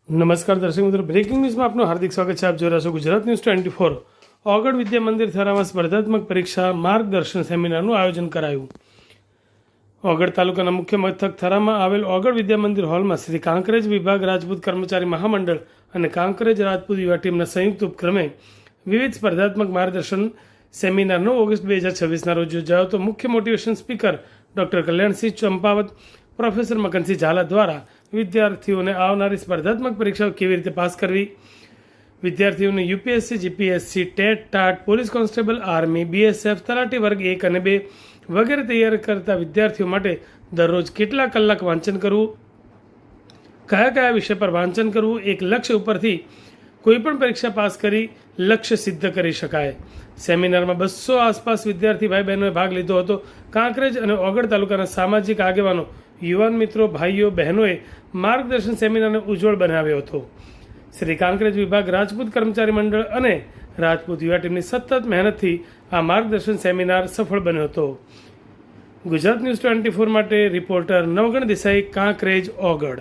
નમસ્કાર દર્શક મિત્રો, બ્રેકિંગ ન્યૂઝમાં આપનું હાર્દિક સ્વાગત છે. આપ જોઈ રહ્યા છો ગુજરાત ન્યૂઝ 24. ઓગળ વિદ્યા મંદિર થરામાં સ્પર્ધાત્મક પરીક્ષા માર્ગદર્શન સેમિનારનું આયોજન કરાયું. ઓગળ તાલુકાના મુખ્ય મથક થરામાં આવેલ ઓગળ વિદ્યા મંદિર હોલમાં શ્રી કાંકરેજ વિભાગ રાજપૂત કર્મચારી મહામંડળ અને કાંકરેજ રાજપૂત યુવા ટીમના સંયુક્ત ઉપક્રમે વિવિધ સ્પર્ધાત્મક માર્ગદર્શન સેમિનાર 9 ઓગસ્ટ 2026ના રોજ યોજાયો હતો. મુખ્ય motivation speaker doctor Kalyansinh Champawat, professor Makansinh Zala દ્વારા વિદ્યાર્થીઓને આવનારી સ્પર્ધાત્મક પરીક્ષાઓ કેવી રીતે પાસ કરવી, વિદ્યાર્થીઓને UPSC, GPSC, TET, TAT, police constable, army, BSF, તલાટી વર્ગ 1 અને 2 વગેરે તૈયાર કરતા વિદ્યાર્થીઓ માટે દરરોજ કેટલા કલાક વાંચન કરવું, કયા કયા વિષય પર વાંચન કરવું, એક લક્ષ્ય ઉપરથી કોઈપણ પરીક્ષા પાસ કરી લક્ષ્ય સિદ્ધ કરી શકાય. સેમિનારમાં 200 આસપાસ વિદ્યાર્થી ભાઈ બહેનોએ ભાગ લીધો હતો. કાંકરેજ અને ઓગળ તાલુકાના સામાજિક આગેવાનો, યુવાન મિત્રો, ભાઈઓ બહેનોએ માર્ગદર્શન સેમિનારને ઉજ્જવળ બનાવ્યો હતો. શ્રી કાંકરેજ વિભાગ રાજપૂત કર્મચારી મંડળ અને રાજપૂત યુવા ટીમની સતત મહેનતથી આ માર્ગદર્શન સેમિનાર સફળ બન્યો હતો. ગુજરાત ન્યૂઝ 24 માટે રિપોર્ટર નવગણ દેસાઈ, કાંકરેજ, ઓગળ.